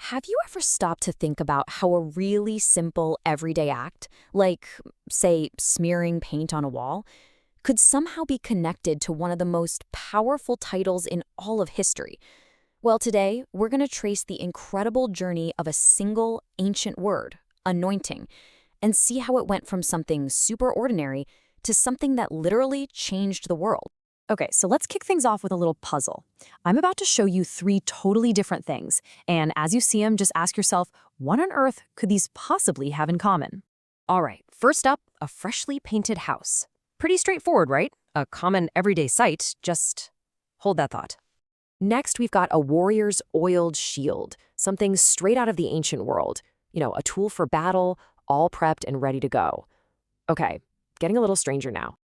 Have you ever stopped to think about how a really simple everyday act, like, say, smearing paint on a wall, could somehow be connected to one of the most powerful titles in all of history? Well, today, we're going to trace the incredible journey of a single ancient word, anointing, and see how it went from something super ordinary to something that literally changed the world. Okay, so let's kick things off with a little puzzle. I'm about to show you three totally different things, and as you see them, just ask yourself, what on earth could these possibly have in common? All right, first up, a freshly painted house. Pretty straightforward, right? A common everyday sight, just hold that thought. Next, we've got a warrior's oiled shield, something straight out of the ancient world. A tool for battle, all prepped and ready to go. Okay, getting a little stranger now.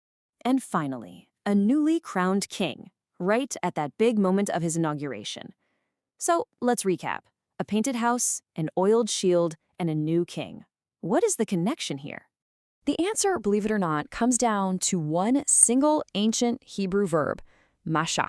And finally, a newly crowned king, right at that big moment of his inauguration. So let's recap. A painted house, an oiled shield, and a new king. What is the connection here? The answer, believe it or not, comes down to one single ancient Hebrew verb, mashach.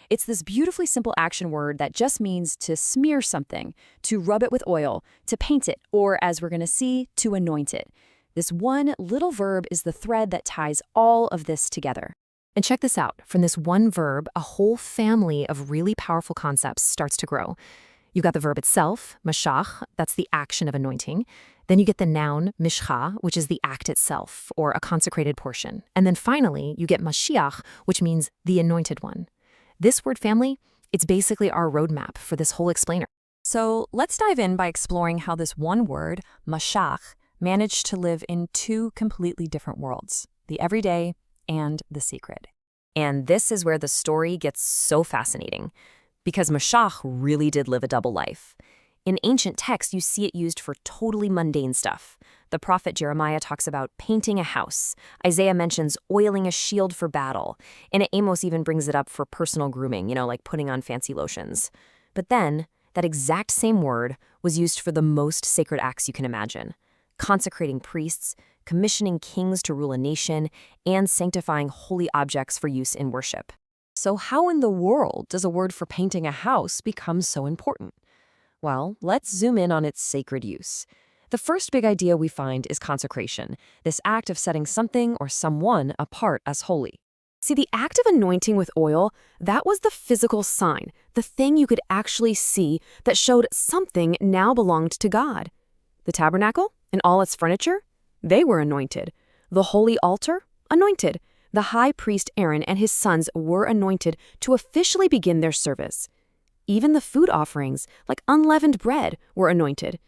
It's this beautifully simple action word that just means to smear something, to rub it with oil, to paint it, or as we're going to see, to anoint it. This one little verb is the thread that ties all of this together. And check this out. From this one verb, a whole family of really powerful concepts starts to grow. You've got the verb itself, mashach, that's the action of anointing. Then you get the noun, mishcha, which is the act itself, or a consecrated portion. And then finally, you get Mashiach, which means the anointed one. This word family, it's basically our roadmap for this whole explainer. So let's dive in by exploring how this one word, mashach, managed to live in two completely different worlds, the everyday and the secret. And this is where the story gets so fascinating, because Mashach really did live a double life. In ancient texts, you see it used for totally mundane stuff. The prophet Jeremiah talks about painting a house. Isaiah mentions oiling a shield for battle. And Amos even brings it up for personal grooming, like putting on fancy lotions. But then, that exact same word was used for the most sacred acts you can imagine. Consecrating priests, commissioning kings to rule a nation, and sanctifying holy objects for use in worship. So how in the world does a word for painting a house become so important? Well, let's zoom in on its sacred use. The first big idea we find is consecration, this act of setting something or someone apart as holy. See, the act of anointing with oil, that was the physical sign, the thing you could actually see that showed something now belonged to God. The tabernacle and all its furniture, they were anointed. The holy altar, anointed. The high priest Aaron and his sons were anointed to officially begin their service. Even the food offerings, like unleavened bread, were anointed.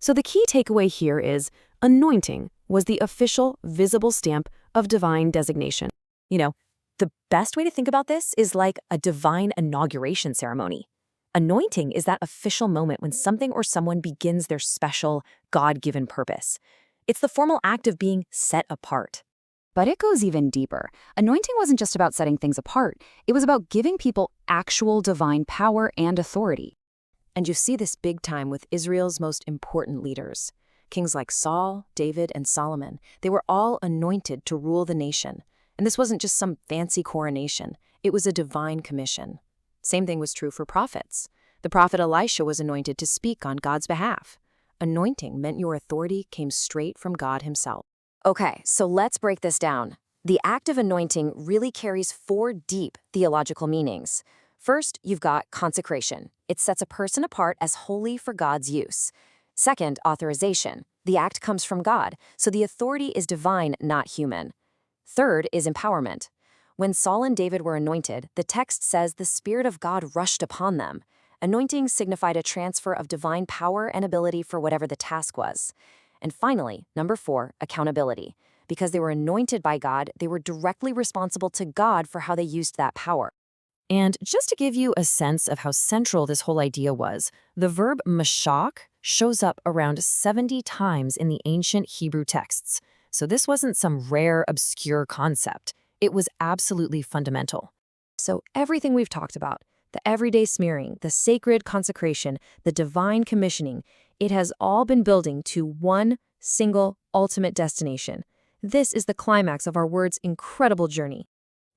So the key takeaway here is anointing was the official, visible stamp of divine designation. The best way to think about this is like a divine inauguration ceremony. Anointing is that official moment when something or someone begins their special, God-given purpose. It's the formal act of being set apart. But it goes even deeper. Anointing wasn't just about setting things apart. It was about giving people actual divine power and authority. And you see this big time with Israel's most important leaders. Kings like Saul, David, and Solomon. They were all anointed to rule the nation. And this wasn't just some fancy coronation. It was a divine commission. Same thing was true for prophets. The prophet Elisha was anointed to speak on God's behalf. Anointing meant your authority came straight from God himself. Okay, so let's break this down. The act of anointing really carries four deep theological meanings. First, you've got consecration. It sets a person apart as holy for God's use. Second, authorization. The act comes from God, so the authority is divine, not human. Third is empowerment. When Saul and David were anointed, the text says the Spirit of God rushed upon them. Anointing signified a transfer of divine power and ability for whatever the task was. And finally, number 4, accountability. Because they were anointed by God, they were directly responsible to God for how they used that power. And just to give you a sense of how central this whole idea was, the verb mashach shows up around 70 times in the ancient Hebrew texts. So this wasn't some rare, obscure concept. It was absolutely fundamental. So everything we've talked about, the everyday smearing, the sacred consecration, the divine commissioning, it has all been building to one single ultimate destination. This is the climax of our word's incredible journey.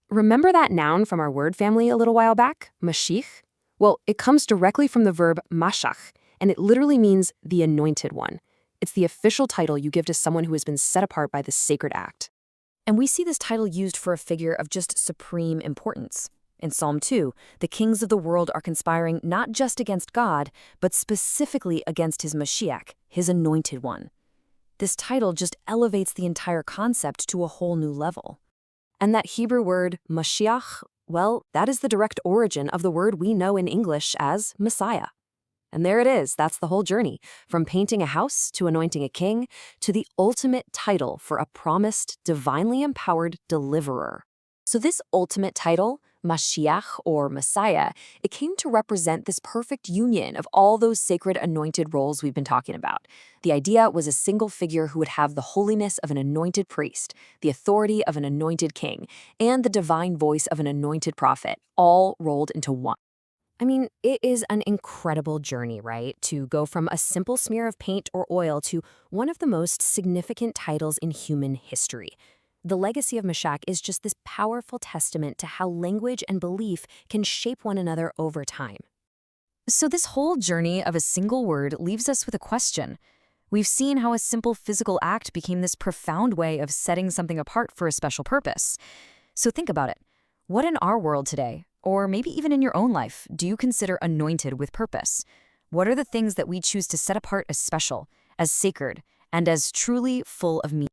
Remember that noun from our word family a little while back, Mashiach? Well, it comes directly from the verb mashach. and it literally means the anointed one. It's the official title you give to someone who has been set apart by this sacred act. And we see this title used for a figure of just supreme importance. In Psalm 2, the kings of the world are conspiring not just against God, but specifically against his Mashiach, his anointed one. This title just elevates the entire concept to a whole new level. And that Hebrew word Mashiach, well, that is the direct origin of the word we know in English as Messiah. And there it is, that's the whole journey, from painting a house to anointing a king to the ultimate title for a promised, divinely empowered deliverer. So this ultimate title, Mashiach or Messiah, it came to represent this perfect union of all those sacred anointed roles we've been talking about. The idea was a single figure who would have the holiness of an anointed priest, the authority of an anointed king, and the divine voice of an anointed prophet, all rolled into one. I mean, it is an incredible journey, right? To go from a simple smear of paint or oil to one of the most significant titles in human history. The legacy of Mashiach is just this powerful testament to how language and belief can shape one another over time. So this whole journey of a single word leaves us with a question. We've seen how a simple physical act became this profound way of setting something apart for a special purpose. So think about it. What in our world today, or maybe even in your own life, do you consider anointed with purpose? What are the things that we choose to set apart as special, as sacred, and as truly full of meaning?